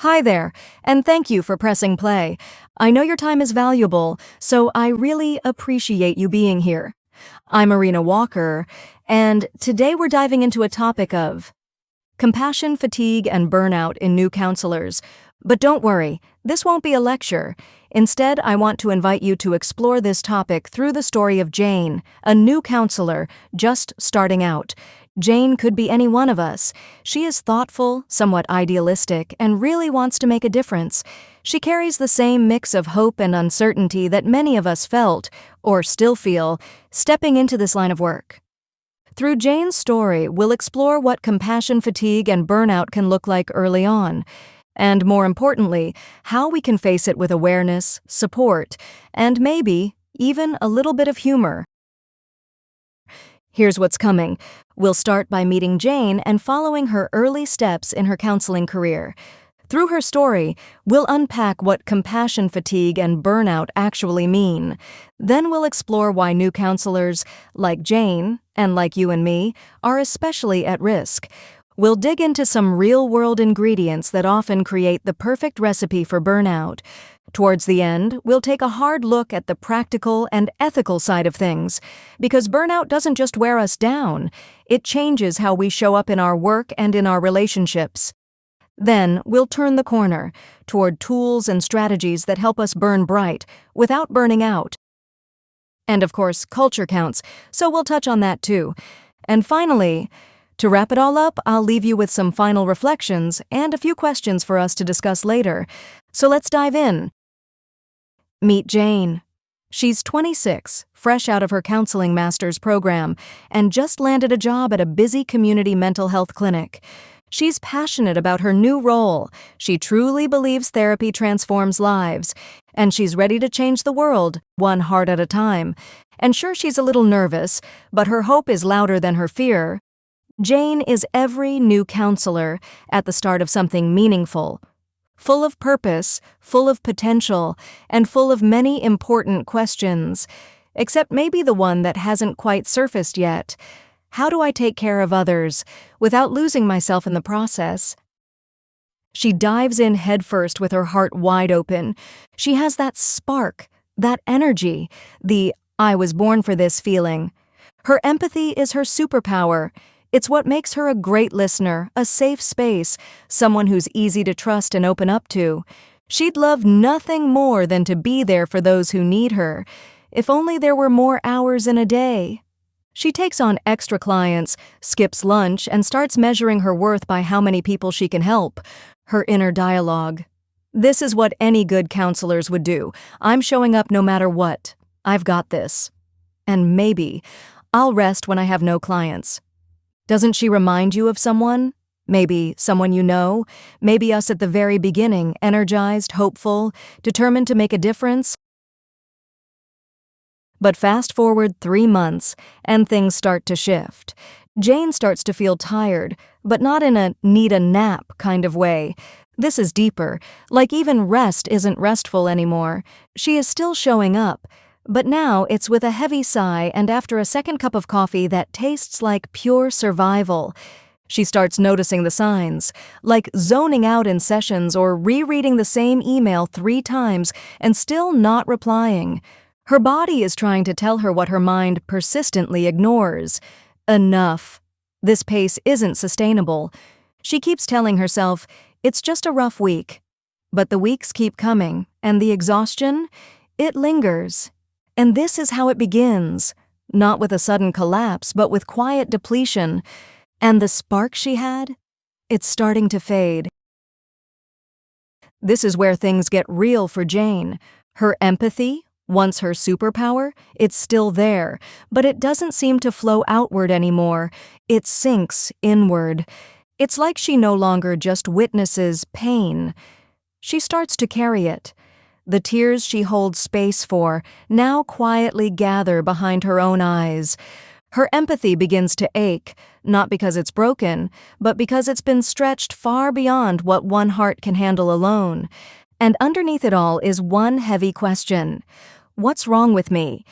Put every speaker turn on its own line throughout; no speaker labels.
Hi there, and thank you for pressing play. I know your time is valuable, so I really appreciate you being here. I'm Marina Walker, and today we're diving into a topic of compassion, fatigue, and burnout in new counselors. But don't worry, this won't be a lecture. Instead, I want to invite you to explore this topic through the story of Jane, a new counselor just starting out. Jane could be any one of us. She is thoughtful, somewhat idealistic, and really wants to make a difference. She carries the same mix of hope and uncertainty that many of us felt, or still feel, stepping into this line of work. Through Jane's story, we'll explore what compassion fatigue and burnout can look like early on, and more importantly, how we can face it with awareness, support, and maybe even a little bit of humor. Here's what's coming. We'll start by meeting Jane and following her early steps in her counseling career. Through her story, we'll unpack what compassion fatigue and burnout actually mean. Then we'll explore why new counselors, like Jane, and like you and me, are especially at risk. We'll dig into some real-world ingredients that often create the perfect recipe for burnout. Towards the end, we'll take a hard look at the practical and ethical side of things, because burnout doesn't just wear us down, it changes how we show up in our work and in our relationships. Then, we'll turn the corner toward tools and strategies that help us burn bright without burning out. And of course, culture counts, so we'll touch on that too. And finally, to wrap it all up, I'll leave you with some final reflections and a few questions for us to discuss later. So let's dive in. Meet Jane. She's 26, fresh out of her counseling master's program, and just landed a job at a busy community mental health clinic. She's passionate about her new role. She truly believes therapy transforms lives, and she's ready to change the world, one heart at a time. And sure, she's a little nervous, but her hope is louder than her fear. Jane is every new counselor at the start of something meaningful. Full of purpose, full of potential, and full of many important questions, except maybe the one that hasn't quite surfaced yet. How do I take care of others without losing myself in the process? She dives in headfirst with her heart wide open. She has that spark, that energy, the "I was born for this" feeling. Her empathy is her superpower. It's what makes her a great listener, a safe space, someone who's easy to trust and open up to. She'd love nothing more than to be there for those who need her. If only there were more hours in a day. She takes on extra clients, skips lunch, and starts measuring her worth by how many people she can help. Her inner dialogue. This is what any good counselors would do. I'm showing up no matter what. I've got this. And maybe I'll rest when I have no clients. Doesn't she remind you of someone? Maybe someone you know? Maybe us at the very beginning, energized, hopeful, determined to make a difference? But fast forward 3 months, and things start to shift. Jane starts to feel tired, but not in a need a nap kind of way. This is deeper, like even rest isn't restful anymore. She is still showing up, but now it's with a heavy sigh and after a second cup of coffee that tastes like pure survival. She starts noticing the signs, like zoning out in sessions or rereading the same email 3 times and still not replying. Her body is trying to tell her what her mind persistently ignores. Enough. This pace isn't sustainable. She keeps telling herself, it's just a rough week. But the weeks keep coming, and the exhaustion, it lingers. And this is how it begins, not with a sudden collapse, but with quiet depletion. And the spark she had, it's starting to fade. This is where things get real for Jane. Her empathy, once her superpower, it's still there, but it doesn't seem to flow outward anymore. It sinks inward. It's like she no longer just witnesses pain. She starts to carry it. The tears she holds space for now quietly gather behind her own eyes. Her empathy begins to ache, not because it's broken, but because it's been stretched far beyond what one heart can handle alone. And underneath it all is one heavy question. What's wrong with me?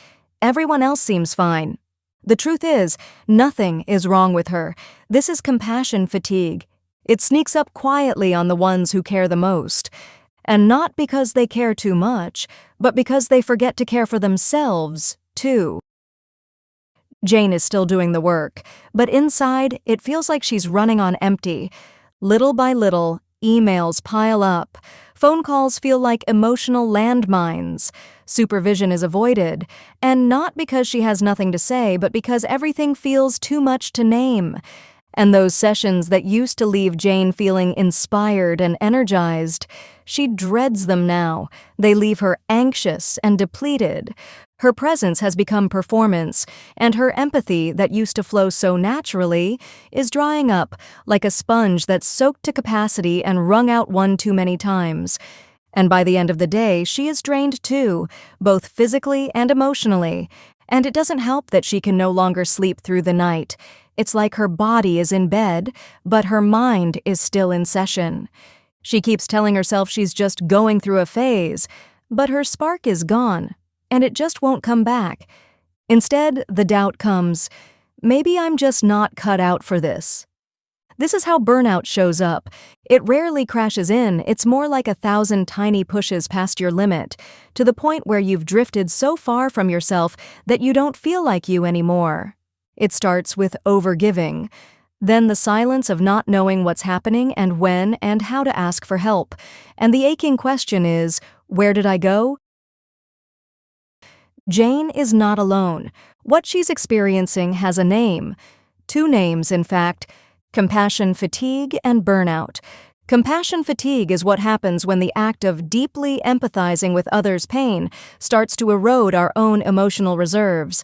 Everyone else seems fine. The truth is, nothing is wrong with her. This is compassion fatigue. It sneaks up quietly on the ones who care the most. And not because they care too much, but because they forget to care for themselves, too. Jane is still doing the work, but inside, it feels like she's running on empty. Little by little, emails pile up. Phone calls feel like emotional landmines. Supervision is avoided, and not because she has nothing to say, but because everything feels too much to name. And those sessions that used to leave Jane feeling inspired and energized, she dreads them now. They leave her anxious and depleted. Her presence has become performance, and her empathy that used to flow so naturally is drying up like a sponge that's soaked to capacity and wrung out one too many times. And by the end of the day, she is drained too, both physically and emotionally. And it doesn't help that she can no longer sleep through the night. It's like her body is in bed, but her mind is still in session. She keeps telling herself she's just going through a phase, but her spark is gone, and it just won't come back. Instead, the doubt comes, maybe I'm just not cut out for this. This is how burnout shows up. It rarely crashes in, it's more like 1,000 tiny pushes past your limit, to the point where you've drifted so far from yourself that you don't feel like you anymore. It starts with overgiving, then the silence of not knowing what's happening and when and how to ask for help. And the aching question is, where did I go? Jane is not alone. What she's experiencing has a name. 2 names, in fact: compassion fatigue and burnout. Compassion fatigue is what happens when the act of deeply empathizing with others' pain starts to erode our own emotional reserves.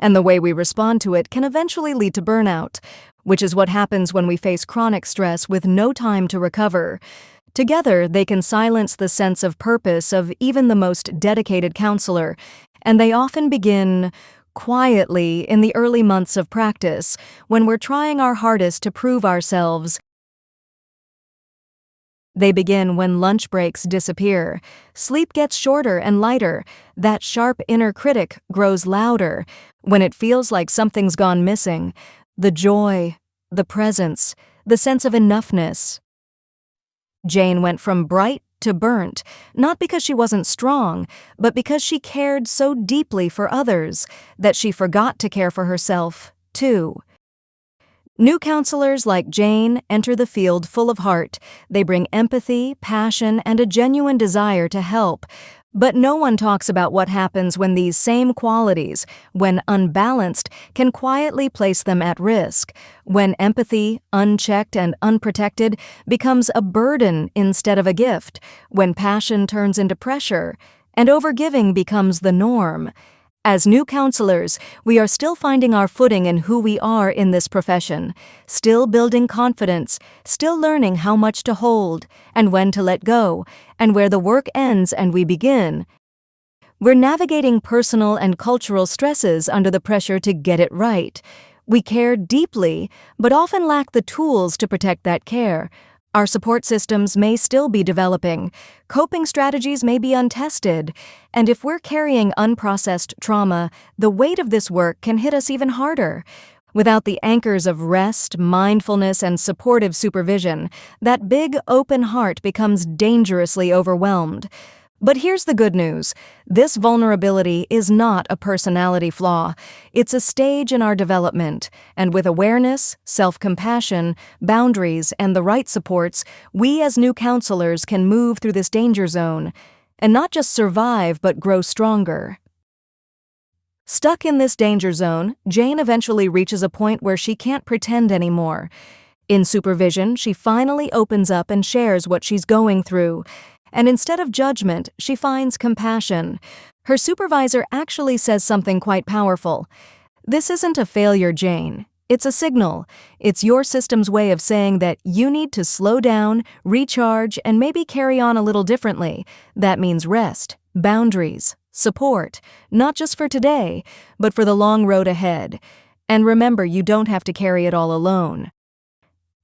And the way we respond to it can eventually lead to burnout, which is what happens when we face chronic stress with no time to recover. Together, they can silence the sense of purpose of even the most dedicated counselor, and they often begin quietly in the early months of practice, when we're trying our hardest to prove ourselves. They begin when lunch breaks disappear, sleep gets shorter and lighter, that sharp inner critic grows louder, when it feels like something's gone missing, the joy, the presence, the sense of enoughness. Jane went from bright to burnt, not because she wasn't strong, but because she cared so deeply for others that she forgot to care for herself, too. New counselors like Jane enter the field full of heart. They bring empathy, passion, and a genuine desire to help. But no one talks about what happens when these same qualities, when unbalanced, can quietly place them at risk. When empathy, unchecked and unprotected, becomes a burden instead of a gift. When passion turns into pressure, and overgiving becomes the norm. As new counselors, we are still finding our footing in who we are in this profession, still building confidence, still learning how much to hold, and when to let go, and where the work ends and we begin. We're navigating personal and cultural stresses under the pressure to get it right. We care deeply, but often lack the tools to protect that care. Our support systems may still be developing, coping strategies may be untested, and if we're carrying unprocessed trauma, the weight of this work can hit us even harder. Without the anchors of rest, mindfulness, and supportive supervision, that big, open heart becomes dangerously overwhelmed. But here's the good news. This vulnerability is not a personality flaw. It's a stage in our development, and with awareness, self-compassion, boundaries, and the right supports, we as new counselors can move through this danger zone, and not just survive but grow stronger. Stuck in this danger zone, Jane eventually reaches a point where she can't pretend anymore. In supervision, she finally opens up and shares what she's going through. And instead of judgment, she finds compassion. Her supervisor actually says something quite powerful. "This isn't a failure, Jane. It's a signal. It's your system's way of saying that you need to slow down, recharge, and maybe carry on a little differently. That means rest, boundaries, support, not just for today, but for the long road ahead. And remember, you don't have to carry it all alone."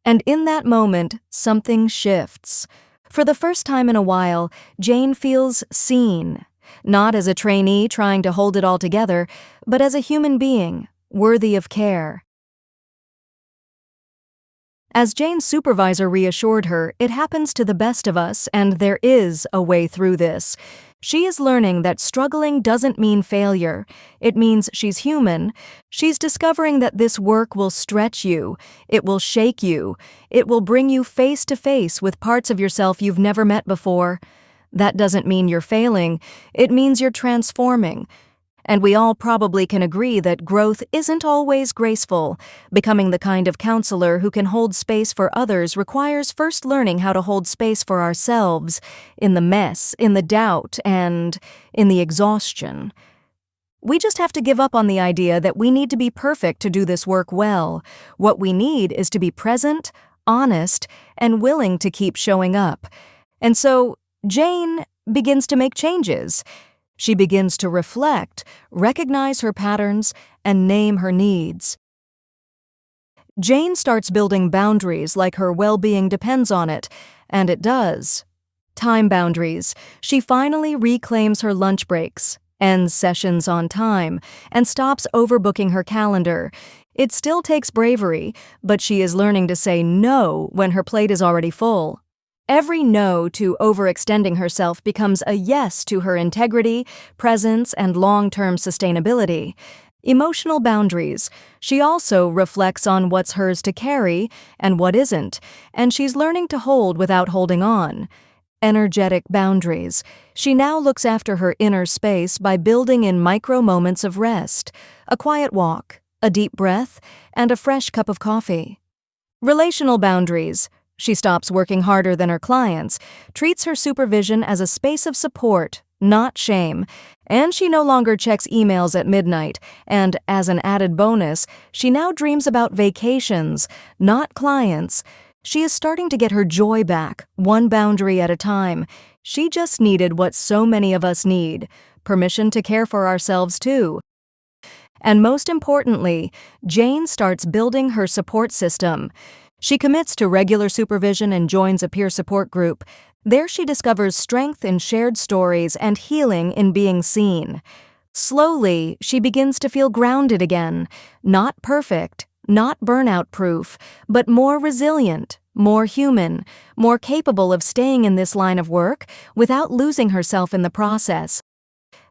And in that moment, something shifts. For the first time in a while, Jane feels seen, not as a trainee trying to hold it all together, but as a human being, worthy of care. As Jane's supervisor reassured her, it happens to the best of us, and there is a way through this. She is learning that struggling doesn't mean failure. It means she's human. She's discovering that this work will stretch you. It will shake you. It will bring you face to face with parts of yourself you've never met before. That doesn't mean you're failing. It means you're transforming. And we all probably can agree that growth isn't always graceful. Becoming the kind of counselor who can hold space for others requires first learning how to hold space for ourselves, in the mess, in the doubt, and in the exhaustion. We just have to give up on the idea that we need to be perfect to do this work well. What we need is to be present, honest, and willing to keep showing up. And so, Jane begins to make changes. She begins to reflect, recognize her patterns, and name her needs. Jane starts building boundaries like her well-being depends on it, and it does. Time boundaries. She finally reclaims her lunch breaks, ends sessions on time, and stops overbooking her calendar. It still takes bravery, but she is learning to say no when her plate is already full. Every no to overextending herself becomes a yes to her integrity, presence, and long-term sustainability. Emotional boundaries. She also reflects on what's hers to carry and what isn't, and she's learning to hold without holding on. Energetic boundaries. She now looks after her inner space by building in micro moments of rest, a quiet walk, a deep breath, and a fresh cup of coffee. Relational boundaries. She stops working harder than her clients, treats her supervision as a space of support, not shame, and she no longer checks emails at midnight, and as an added bonus, she now dreams about vacations, not clients. She is starting to get her joy back, one boundary at a time. She just needed what so many of us need, permission to care for ourselves too. And most importantly, Jane starts building her support system. She commits to regular supervision and joins a peer support group. There she discovers strength in shared stories and healing in being seen. Slowly, she begins to feel grounded again, not perfect, not burnout-proof, but more resilient, more human, more capable of staying in this line of work without losing herself in the process.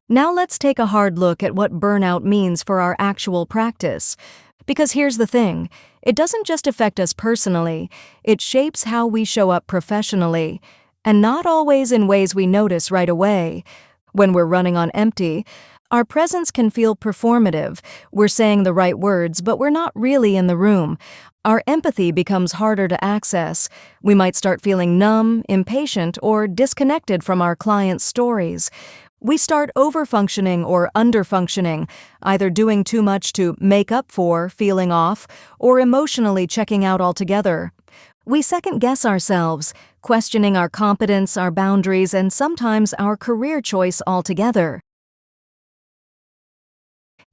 Now let's take a hard look at what burnout means for our actual practice. Because here's the thing, it doesn't just affect us personally, it shapes how we show up professionally, and not always in ways we notice right away. When we're running on empty, our presence can feel performative. We're saying the right words, but we're not really in the room. Our empathy becomes harder to access. We might start feeling numb, impatient, or disconnected from our clients' stories. We start overfunctioning or underfunctioning, either doing too much to make up for feeling off or emotionally checking out altogether. We second-guess ourselves, questioning our competence, our boundaries, and sometimes our career choice altogether.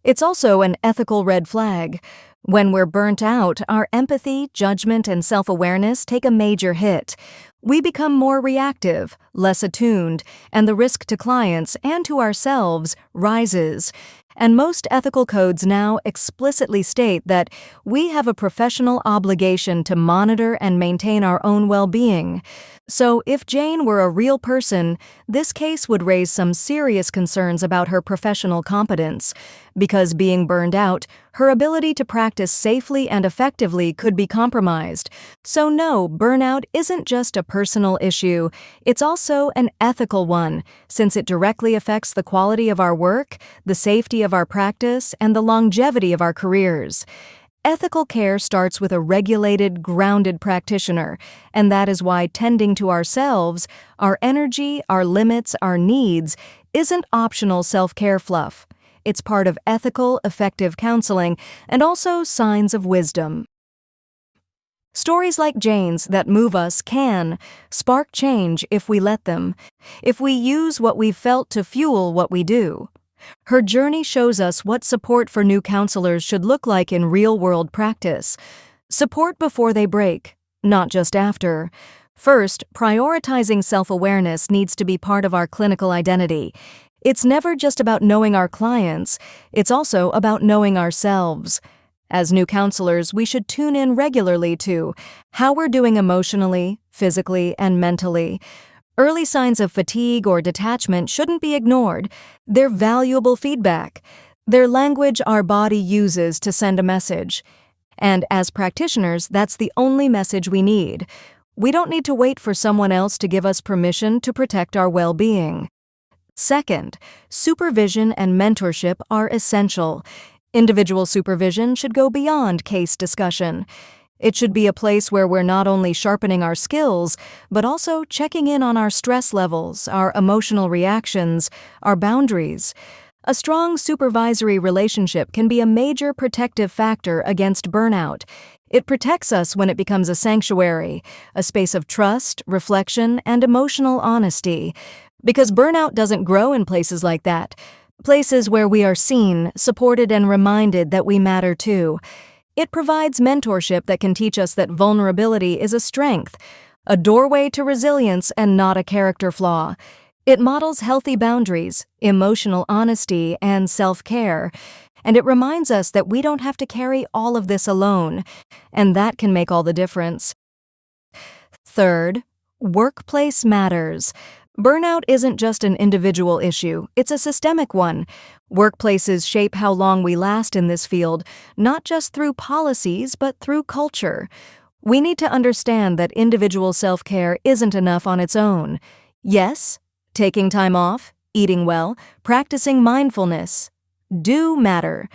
It's also an ethical red flag. When we're burnt out, our empathy, judgment, and self-awareness take a major hit. We become more reactive, less attuned, and the risk to clients and to ourselves rises. And most ethical codes now explicitly state that we have a professional obligation to monitor and maintain our own well-being. So if Jane were a real person, this case would raise some serious concerns about her professional competence. Because being burned out, her ability to practice safely and effectively could be compromised. So no, burnout isn't just a personal issue, it's also an ethical one, since it directly affects the quality of our work, the safety of our practice, and the longevity of our careers. Ethical care starts with a regulated, grounded practitioner, and that is why tending to ourselves, our energy, our limits, our needs, isn't optional self-care fluff. It's part of ethical, effective counseling and also signs of wisdom. Stories like Jane's that move us can spark change if we let them, if we use what we've felt to fuel what we do. Her journey shows us what support for new counselors should look like in real-world practice. Support before they break, not just after. First, prioritizing self-awareness needs to be part of our clinical identity. It's never just about knowing our clients, it's also about knowing ourselves. As new counselors, we should tune in regularly to how we're doing emotionally, physically, and mentally. Early signs of fatigue or detachment shouldn't be ignored. They're valuable feedback. They're language our body uses to send a message. And as practitioners, that's the only message we need. We don't need to wait for someone else to give us permission to protect our well-being. Second, supervision and mentorship are essential. Individual supervision should go beyond case discussion. It should be a place where we're not only sharpening our skills, but also checking in on our stress levels, our emotional reactions, our boundaries. A strong supervisory relationship can be a major protective factor against burnout. It protects us when it becomes a sanctuary, a space of trust, reflection, and emotional honesty. Because burnout doesn't grow in places like that. Places where we are seen, supported, and reminded that we matter too. It provides mentorship that can teach us that vulnerability is a strength, a doorway to resilience and not a character flaw. It models healthy boundaries, emotional honesty, and self-care. And it reminds us that we don't have to carry all of this alone, and that can make all the difference. Third, workplace matters. Burnout isn't just an individual issue, it's a systemic one. Workplaces shape how long we last in this field, not just through policies, but through culture. We need to understand that individual self-care isn't enough on its own. Yes, taking time off, eating well, practicing mindfulness do matter,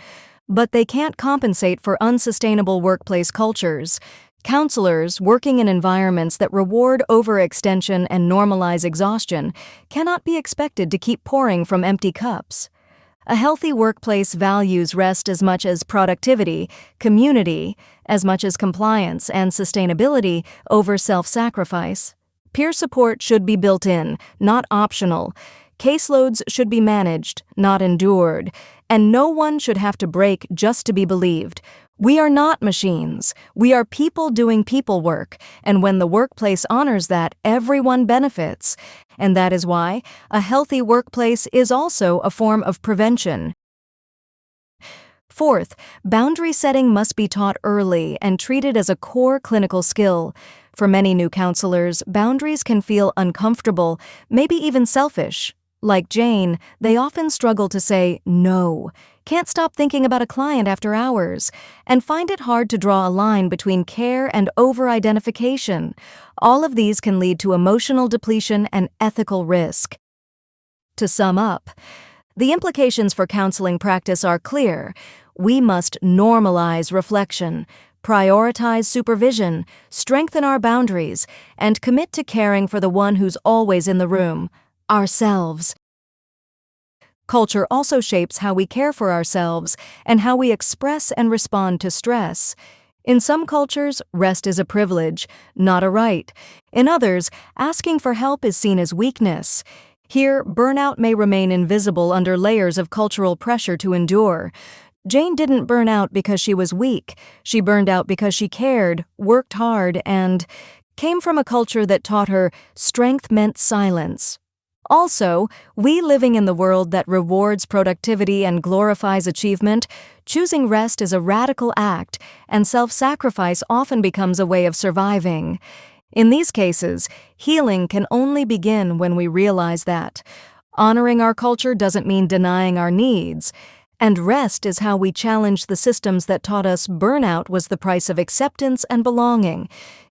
but they can't compensate for unsustainable workplace cultures. Counselors working in environments that reward overextension and normalize exhaustion cannot be expected to keep pouring from empty cups. A healthy workplace values rest as much as productivity, community, as much as compliance and sustainability over self-sacrifice. Peer support should be built in, not optional. Caseloads should be managed, not endured. And no one should have to break just to be believed. We are not machines. We are people doing people work. And when the workplace honors that, everyone benefits. And that is why a healthy workplace is also a form of prevention. Fourth, boundary setting must be taught early and treated as a core clinical skill. For many new counselors, boundaries can feel uncomfortable, maybe even selfish. Like Jane, they often struggle to say no, can't stop thinking about a client after hours, and find it hard to draw a line between care and over-identification. All of these can lead to emotional depletion and ethical risk. To sum up, the implications for counseling practice are clear. We must normalize reflection, prioritize supervision, strengthen our boundaries, and commit to caring for the one who's always in the room, ourselves. Culture also shapes how we care for ourselves and how we express and respond to stress. In some cultures, rest is a privilege, not a right. In others, asking for help is seen as weakness. Here, burnout may remain invisible under layers of cultural pressure to endure. Jane didn't burn out because she was weak. She burned out because she cared, worked hard, and came from a culture that taught her strength meant silence. Also, we living in the world that rewards productivity and glorifies achievement, choosing rest is a radical act, and self-sacrifice often becomes a way of surviving. In these cases, healing can only begin when we realize that. Honoring our culture doesn't mean denying our needs. And rest is how we challenge the systems that taught us burnout was the price of acceptance and belonging.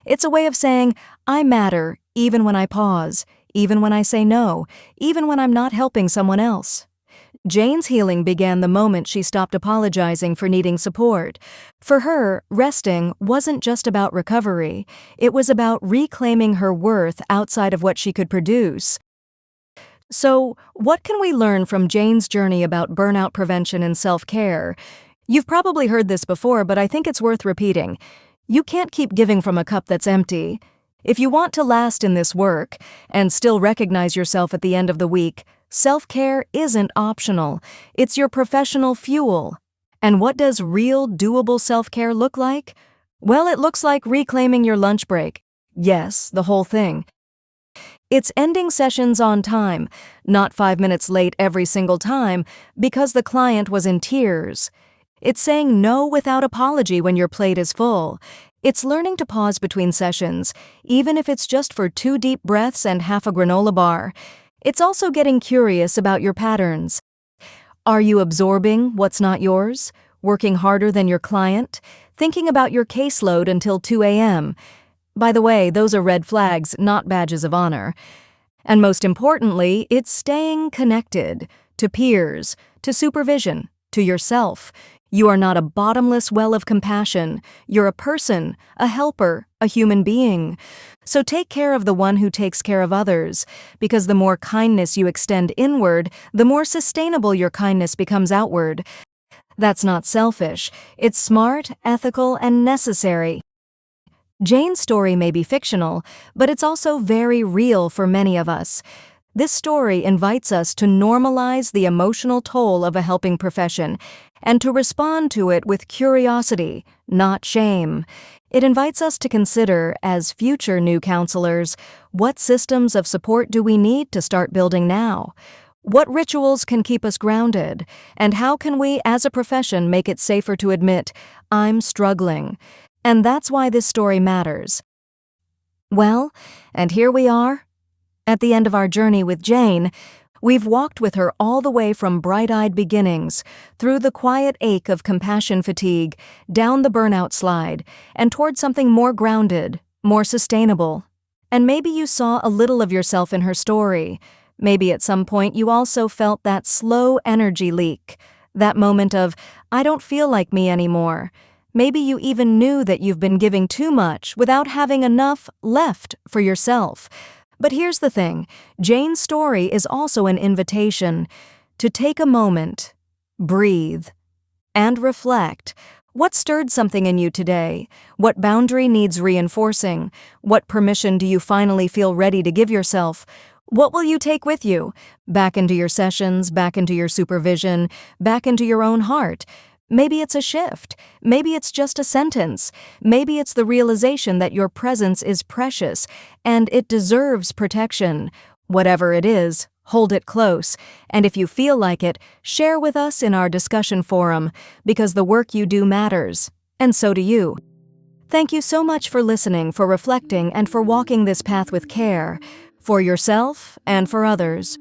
It's a way of saying, I matter, even when I pause, even when I say no, even when I'm not helping someone else. Jane's healing began the moment she stopped apologizing for needing support. For her, resting wasn't just about recovery. It was about reclaiming her worth outside of what she could produce. So, what can we learn from Jane's journey about burnout prevention and self-care? You've probably heard this before, but I think it's worth repeating. You can't keep giving from a cup that's empty. If you want to last in this work and still recognize yourself at the end of the week, self-care isn't optional. It's your professional fuel. And what does real, doable self-care look like? Well, it looks like reclaiming your lunch break. Yes, the whole thing. It's ending sessions on time, not 5 minutes late every single time because the client was in tears. It's saying no without apology when your plate is full. It's learning to pause between sessions, even if it's just for 2 deep breaths and half a granola bar. It's also getting curious about your patterns. Are you absorbing what's not yours? Working harder than your client? Thinking about your caseload until 2 a.m.? By the way, those are red flags, not badges of honor. And most importantly, it's staying connected to peers, to supervision, to yourself. You are not a bottomless well of compassion. You're a person, a helper, a human being. So take care of the one who takes care of others, because the more kindness you extend inward, the more sustainable your kindness becomes outward. That's not selfish. It's smart, ethical, and necessary. Jane's story may be fictional, but it's also very real for many of us. This story invites us to normalize the emotional toll of a helping profession and to respond to it with curiosity, not shame. It invites us to consider, as future new counselors, what systems of support do we need to start building now? What rituals can keep us grounded? And how can we, as a profession, make it safer to admit, I'm struggling? And that's why this story matters. Well, and here we are. At the end of our journey with Jane, we've walked with her all the way from bright-eyed beginnings, through the quiet ache of compassion fatigue, down the burnout slide, and toward something more grounded, more sustainable. And maybe you saw a little of yourself in her story. Maybe at some point you also felt that slow energy leak, that moment of, I don't feel like me anymore. Maybe you even knew that you've been giving too much without having enough left for yourself. But here's the thing, Jane's story is also an invitation to take a moment, breathe, and reflect. What stirred something in you today? What boundary needs reinforcing? What permission do you finally feel ready to give yourself? What will you take with you? Back into your sessions, back into your supervision, back into your own heart? Maybe it's a shift. Maybe it's just a sentence. Maybe it's the realization that your presence is precious and it deserves protection. Whatever it is, hold it close. And if you feel like it, share with us in our discussion forum, because the work you do matters, and so do you. Thank you so much for listening, for reflecting, and for walking this path with care, for yourself and for others.